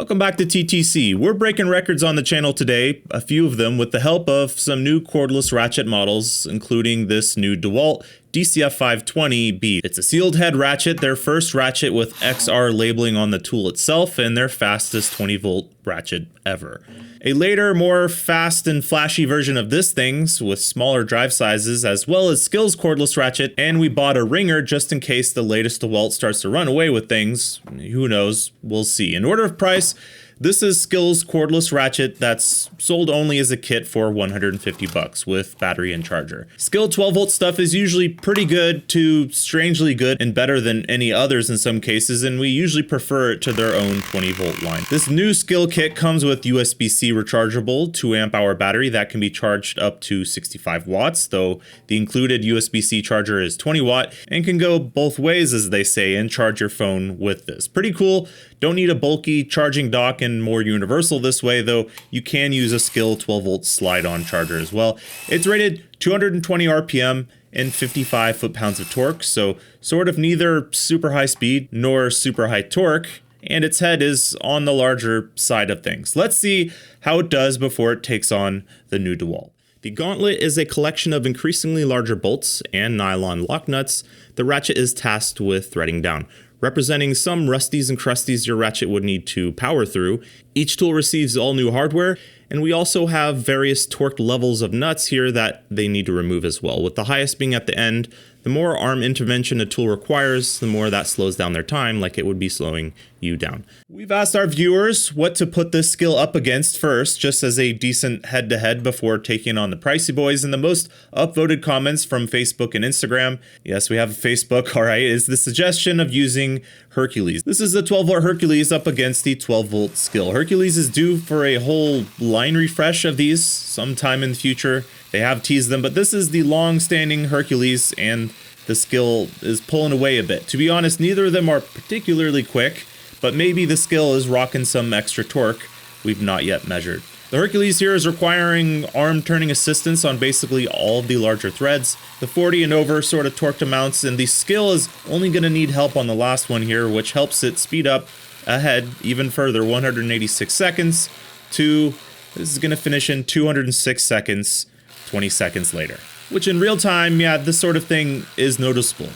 Welcome back to TTC. We're breaking records on the channel today, a few of them with the help of some new cordless ratchet models, including this new DeWalt DCF520B. It's a sealed head ratchet, their first ratchet with XR labeling on the tool itself, and their fastest 20-volt ratchet ever. A later, more fast and flashy version of this thing with smaller drive sizes, as well as Skills cordless ratchet, and we bought a ringer just in case the latest DeWalt starts to run away with things. Who knows? We'll see. In order of price, this is Skills cordless ratchet that's sold only as a kit for $150 with battery and charger. Skill 12-volt stuff is usually pretty good to strangely good and better than any others in some cases, and we usually prefer it to their own 20-volt line. This new Skill kit comes with USB-C rechargeable 2 amp hour battery that can be charged up to 65 watts, though the included USB-C charger is 20 watt and can go both ways, as they say, and charge your phone with this. Pretty cool. Don't need a bulky charging dock and more universal this way, though you can use a Skill 12-volt slide-on charger as well. It's rated 220 RPM and 55 foot-pounds of torque, so sort of neither super high speed nor super high torque, and its head is on the larger side of things. Let's see how it does before it takes on the new DeWalt. The gauntlet is a collection of increasingly larger bolts and nylon lock nuts the ratchet is tasked with threading down, representing some rusties and crusties your ratchet would need to power through. Each tool receives all new hardware, and we also have various torque levels of nuts here that they need to remove as well, with the highest being at the end. The more arm intervention a tool requires, the more that slows down their time, like it would be slowing you down. We've asked our viewers what to put this skill up against first, just as a decent head-to-head before taking on the pricey boys, and the most upvoted comments from Facebook and Instagram, yes, we have a Facebook, alright, is the suggestion of using Hercules. This is the 12-volt Hercules up against the 12-volt Skill. Hercules is due for a whole line refresh of these sometime in the future. They have teased them, but this is the long-standing Hercules, and the Skill is pulling away a bit. To be honest, neither of them are particularly quick, but maybe the Skill is rocking some extra torque we've not yet measured. The Hercules here is requiring arm turning assistance on basically all of the larger threads, the 40 and over sort of torqued amounts, and the Skill is only going to need help on the last one here, which helps it speed up ahead even further, 186 seconds to, this is going to finish in 206 seconds, 20 seconds later. Which in real time, yeah, this sort of thing is noticeable.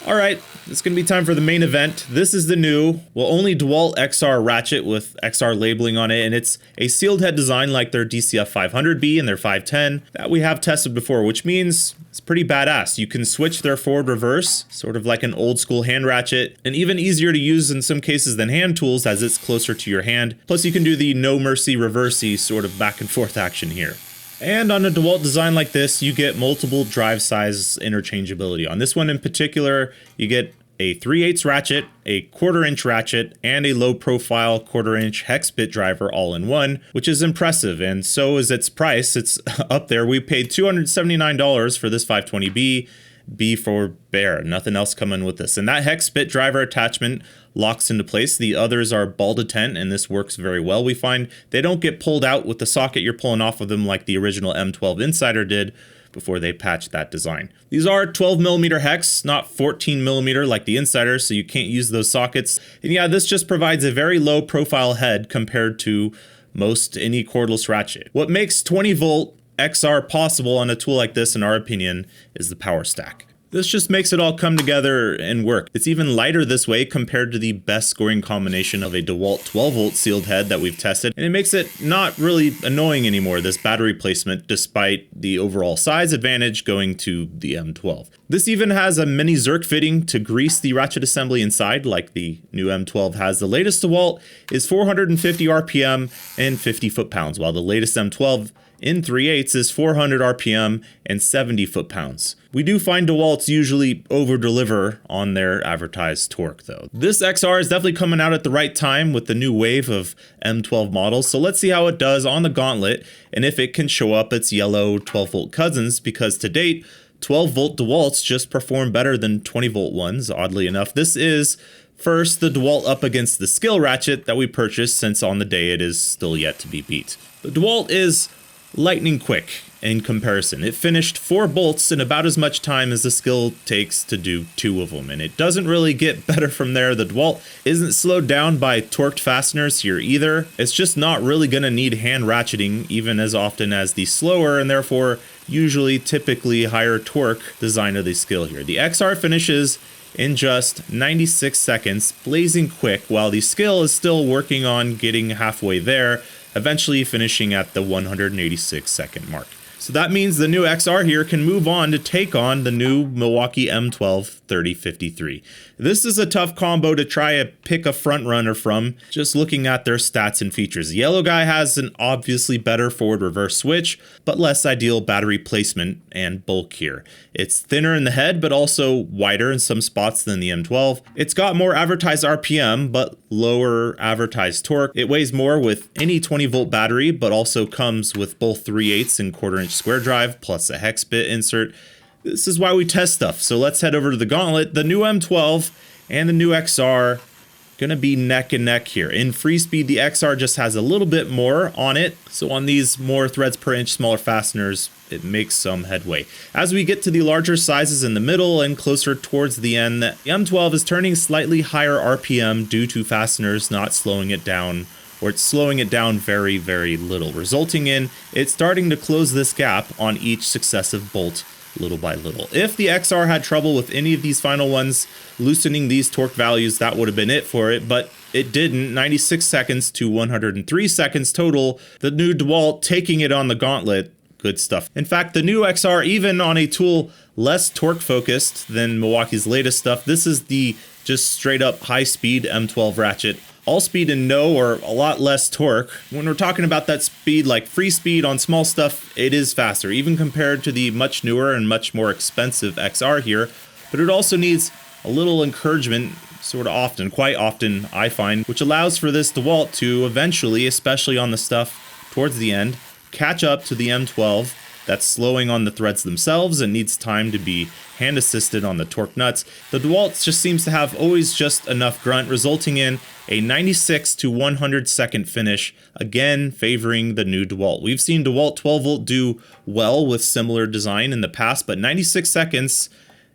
Alright, it's going to be time for the main event. This is the new, well, only DeWalt XR ratchet with XR labeling on it, and it's a sealed head design like their DCF520B and their 510 that we have tested before, which means it's pretty badass. You can switch their forward reverse, sort of like an old school hand ratchet, and even easier to use in some cases than hand tools as it's closer to your hand. Plus you can do the no mercy reversey sort of back and forth action here. And on a DeWalt design like this, you get multiple drive size interchangeability. On this one in particular, you get a 3/8 ratchet, a 1/4 inch ratchet, and a low profile 1/4 inch hex bit driver all in one, which is impressive, and so is its price. It's up there. We paid $279 for this 520B. B for bear, nothing else coming with this. And that hex bit driver attachment locks into place. The others are ball detent, and this works very well. We find they don't get pulled out with the socket you're pulling off of them like the original M12 Insider did before they patched that design. These are 12mm hex, not 14mm like the Insider, so you can't use those sockets. And yeah, this just provides a very low profile head compared to most any cordless ratchet. What makes 20-volt XR possible on a tool like this, in our opinion, is the power stack. This just makes it all come together and work. It's even lighter this way compared to the best scoring combination of a DeWalt 12-volt sealed head that we've tested, and it makes it not really annoying anymore, this battery placement, despite the overall size advantage going to the M12. This even has a mini Zerk fitting to grease the ratchet assembly inside, like the new M12 has. The latest DeWalt is 450 RPM and 50 foot-pounds, while the latest M12 in 3/8 is 400 RPM and 70 foot-pounds. We do find DeWalt's usually over-deliver on their advertised torque though. This XR is definitely coming out at the right time with the new wave of M12 models, so let's see how it does on the gauntlet and if it can show up its yellow 12-volt cousins, because to date, 12-volt DeWalt's just perform better than 20-volt ones, oddly enough. This is first the DeWalt up against the Skill ratchet that we purchased, since on the day it is still yet to be beat. The DeWalt is lightning quick in comparison. It finished 4 bolts in about as much time as the skill takes to do 2 of them, and it doesn't really get better from there. The DeWalt isn't slowed down by torqued fasteners here either. It's just not really going to need hand ratcheting even as often as the slower and therefore usually typically higher torque design of the skill here. The XR finishes in just 96 seconds, blazing quick, while the skill is still working on getting halfway there, eventually finishing at the 186 second mark. So that means the new XR here can move on to take on the new Milwaukee M12 3053. This is a tough combo to try to pick a front runner from, just looking at their stats and features. The yellow guy has an obviously better forward reverse switch, but less ideal battery placement and bulk here. It's thinner in the head, but also wider in some spots than the M12. It's got more advertised RPM, but lower advertised torque. It weighs more with any 20-volt battery, but also comes with both 3/8 and 1/4-inch square drive, plus a hex bit insert. This is why we test stuff. So let's head over to the gauntlet. The new M12 and the new XR gonna be neck and neck here. In free speed, the XR just has a little bit more on it. So on these more threads per inch, smaller fasteners, it makes some headway. As we get to the larger sizes in the middle and closer towards the end, the M12 is turning slightly higher RPM due to fasteners not slowing it down, or it's slowing it down very, very little, resulting in it starting to close this gap on each successive bolt little by little. If the XR had trouble with any of these final ones, loosening these torque values, that would have been it for it, but it didn't. 96 seconds to 103 seconds total. The new DeWalt taking it on the gauntlet. Good stuff. In fact, the new XR, even on a tool less torque focused than Milwaukee's latest stuff, this is the just straight up high speed M12 ratchet. All speed and no or a lot less torque. When we're talking about that speed, like free speed on small stuff, it is faster, even compared to the much newer and much more expensive XR here. But it also needs a little encouragement, sort of often, quite often, I find, which allows for this DeWalt to eventually, especially on the stuff towards the end, catch up to the M12 that's slowing on the threads themselves and needs time to be hand assisted on the torque nuts. The DeWalt just seems to have always just enough grunt, resulting in a 96 to 100 second finish, again favoring the new DeWalt. We've seen DeWalt 12 volt do well with similar design in the past, but 96 seconds,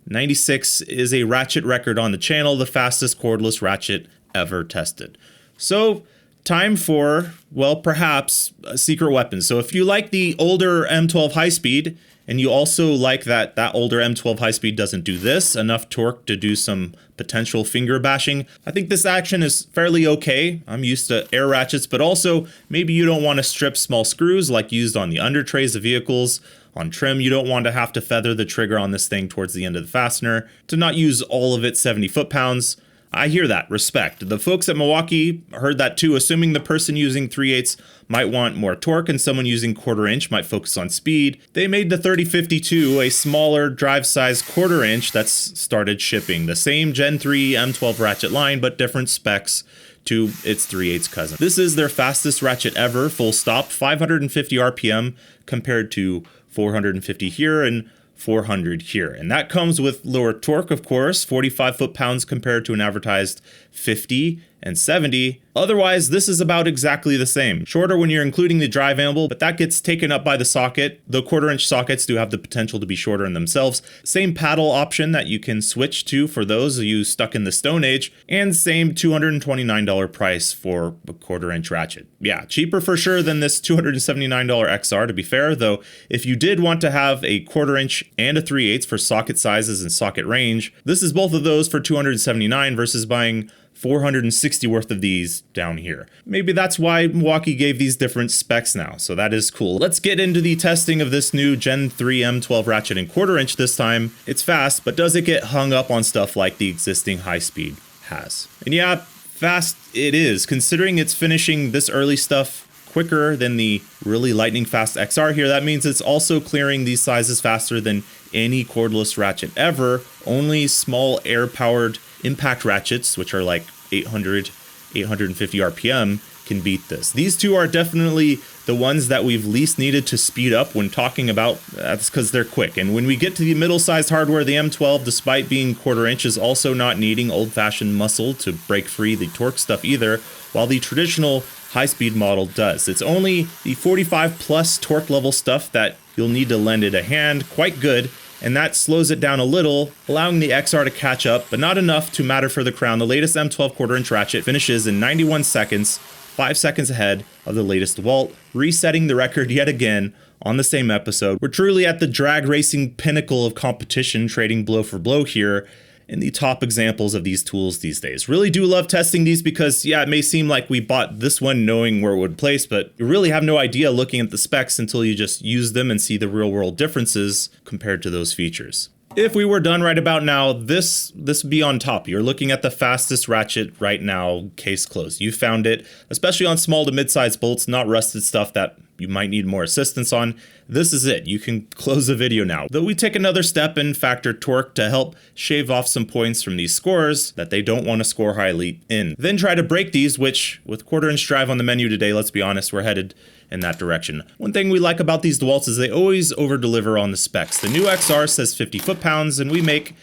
96 is a ratchet record on the channel, the fastest cordless ratchet ever tested. So time for, well, perhaps a secret weapon. So if you like the older M12 high speed, and you also like that older M12 high speed doesn't do this, enough torque to do some potential finger bashing, I think this action is fairly okay. I'm used to air ratchets, but also maybe you don't want to strip small screws like used on the under trays of vehicles. On trim, you don't want to have to feather the trigger on this thing towards the end of the fastener to not use all of its 70 foot-pounds. I hear that, respect. The folks at Milwaukee heard that too, assuming the person using 3/8 might want more torque and someone using 1/4-inch might focus on speed. They made the 3052 a smaller drive size 1/4-inch that's started shipping. The same Gen 3 M12 ratchet line, but different specs to its 3/8 cousin. This is their fastest ratchet ever, full stop, 550 RPM compared to 450 here and 400 here. And that comes with lower torque, of course, 45 foot-pounds compared to an advertised 50 and 70. Otherwise, this is about exactly the same. Shorter when you're including the drive anvil, but that gets taken up by the socket. The 1/4-inch sockets do have the potential to be shorter in themselves. Same paddle option that you can switch to for those of you stuck in the Stone Age, and same $229 price for a 1/4-inch ratchet. Yeah, cheaper for sure than this $279 XR, to be fair, though if you did want to have a 1/4-inch and a 3/8 for socket sizes and socket range, this is both of those for $279 versus buying 460 worth of these down here. Maybe that's why Milwaukee gave these different specs now, so that is cool. Let's get into the testing of this new Gen 3 M12 ratchet in 1/4-inch this time. It's fast, but does it get hung up on stuff like the existing high speed has? And yeah, fast it is, considering it's finishing this early stuff quicker than the really lightning fast XR here. That means it's also clearing these sizes faster than any cordless ratchet ever. Only small air powered impact ratchets, which are like 800, 850 RPM, can beat this. These two are definitely the ones that we've least needed to speed up when talking about. That's because they're quick. And when we get to the middle-sized hardware, the M12, despite being 1/4 inch, is also not needing old-fashioned muscle to break free the torque stuff either, while the traditional high-speed model does. It's only the 45 plus torque level stuff that you'll need to lend it a hand quite good, and that slows it down a little, allowing the XR to catch up, but not enough to matter for the crown. The latest M12 1/4 inch ratchet finishes in 91 seconds, 5 seconds ahead of the latest DeWalt, resetting the record yet again on the same episode. We're truly at the drag racing pinnacle of competition, trading blow for blow here in the top examples of these tools these days. Really do love testing these because, yeah, it may seem like we bought this one knowing where it would place, but you really have no idea looking at the specs until you just use them and see the real world differences compared to those features. If we were done right about now, this would be on top. You're looking at the fastest ratchet right now, case closed. You found it, especially on small to mid-sized bolts, not rusted stuff that you might need more assistance on. This is it. You can close the video now. Though we take another step and factor torque to help shave off some points from these scores that they don't want to score highly in. Then try to break these, which with 1/4 inch drive on the menu today, let's be honest, we're headed in that direction. One thing we like about these DeWalts is they always over-deliver on the specs. The new XR says 50 foot-pounds, and we make,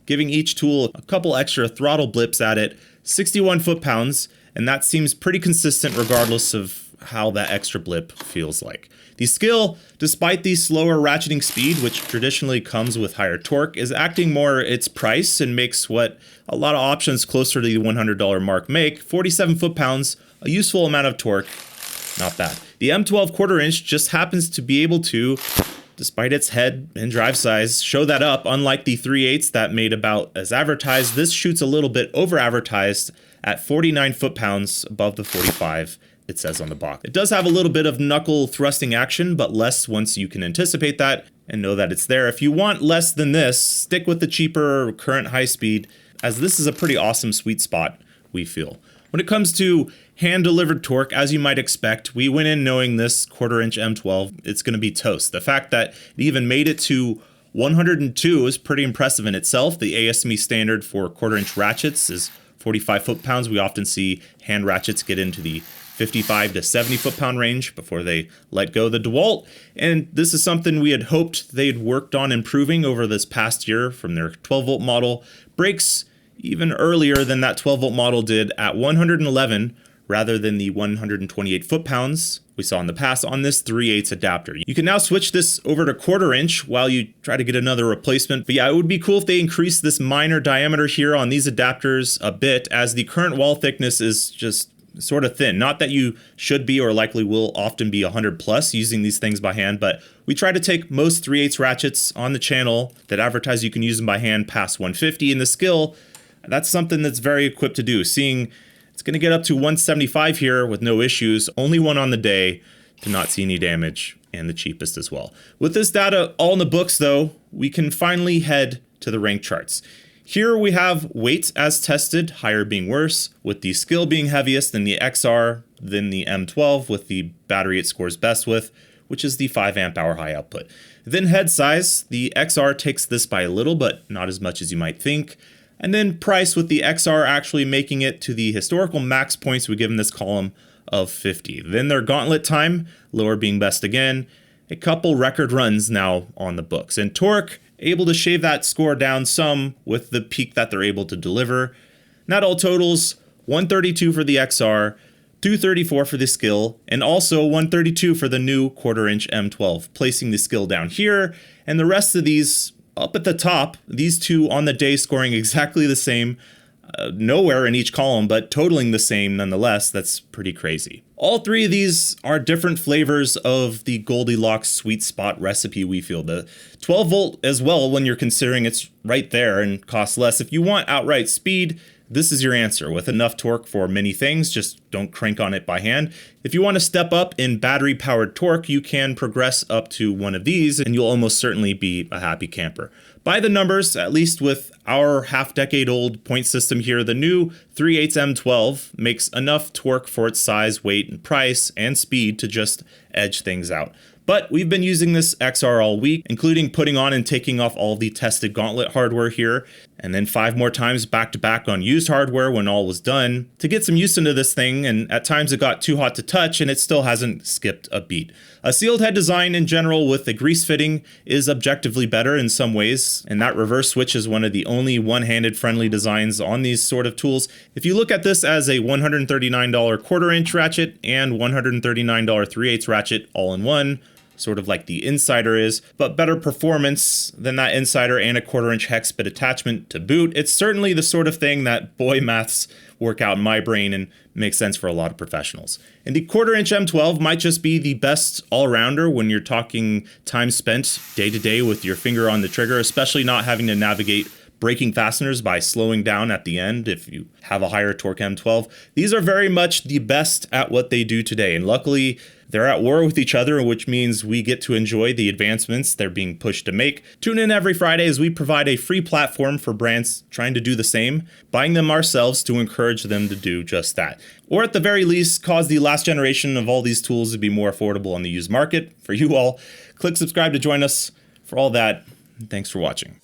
giving each tool a couple extra throttle blips at it, 61 foot-pounds, and that seems pretty consistent regardless of how that extra blip feels like. The skill, despite the slower ratcheting speed, which traditionally comes with higher torque, is acting more its price and makes what a lot of options closer to the $100 mark make. 47 foot-pounds, a useful amount of torque, not bad. The M12 1/4 inch just happens to be able to, despite its head and drive size, show that up. Unlike the 3/8 that made about as advertised, this shoots a little bit over advertised at 49 foot-pounds above the 45 it says on the box. It does have a little bit of knuckle thrusting action, but less once you can anticipate that and know that it's there. If you want less than this, stick with the cheaper current high speed, as this is a pretty awesome sweet spot, we feel. When it comes to hand-delivered torque, as you might expect, we went in knowing this 1/4 inch M12, it's going to be toast. The fact that it even made it to 102 is pretty impressive in itself. The ASME standard for 1/4 inch ratchets is 45 foot-pounds. We often see hand ratchets get into the 55 to 70 foot-pound range before they let go of the DeWalt, and this is something we had hoped they'd worked on improving over this past year from their 12-volt model. Breaks even earlier than that 12-volt model did at 111 rather than the 128 foot-pounds we saw in the past on this 3/8 adapter. You can now switch this over to 1/4 inch while you try to get another replacement. But yeah, it would be cool if they increased this minor diameter here on these adapters a bit, as the current wall thickness is just sort of thin. Not that you should be or likely will often be 100 plus using these things by hand, but we try to take most 3/8 ratchets on the channel that advertise you can use them by hand past 150, and the skill, that's something that's very equipped to do. Seeing it's going to get up to 175 here with no issues, only one on the day to not see any damage, and the cheapest as well. With this data all in the books though, we can finally head to the rank charts. Here we have weight as tested, higher being worse, with the skill being heaviest, then the XR, then the M12 with the battery it scores best with, which is the 5 amp hour high output. Then head size, the XR takes this by a little, but not as much as you might think. And then price, with the XR actually making it to the historical max points we give in this column of 50. Then their gauntlet time, lower being best again, a couple record runs now on the books. And torque, able to shave that score down some with the peak that they're able to deliver. And that all totals 132 for the XR, 234 for the skill, and also 132 for the new 1/4 inch M12, placing the skill down here, and the rest of these up at the top, these two on the day scoring exactly the same, nowhere in each column, but totaling the same nonetheless. That's pretty crazy. All three of these are different flavors of the Goldilocks sweet spot recipe, we feel. The 12 volt as well, when you're considering it's right there and costs less. If you want outright speed, this is your answer. With enough torque for many things, just don't crank on it by hand. If you want to step up in battery powered torque, you can progress up to one of these and you'll almost certainly be a happy camper. By the numbers, at least with our half-decade old point system here, the new 3/8 M12 makes enough torque for its size, weight, and price, and speed to just edge things out. But we've been using this XR all week, including putting on and taking off all the tested gauntlet hardware here. and then 5 more times back to back on used hardware when all was done to get some use into this thing, and at times it got too hot to touch and it still hasn't skipped a beat. A sealed head design in general with a grease fitting is objectively better in some ways, and that reverse switch is one of the only one-handed friendly designs on these sort of tools. If you look at this as a $139 1/4-inch ratchet and $139 3/8 ratchet all in one, sort of like the Insider is, but better performance than that Insider and a 1/4-inch hex bit attachment to boot, it's certainly the sort of thing that boy maths work out in my brain and makes sense for a lot of professionals. And the 1/4-inch M12 might just be the best all-rounder when you're talking time spent day to day with your finger on the trigger, especially not having to navigate braking fasteners by slowing down at the end if you have a higher torque M12. These are very much the best at what they do today, and luckily they're at war with each other, which means we get to enjoy the advancements they're being pushed to make. Tune in every Friday as we provide a free platform for brands trying to do the same, buying them ourselves to encourage them to do just that. Or at the very least, cause the last generation of all these tools to be more affordable on the used market for you all. Click subscribe to join us for all that. Thanks for watching.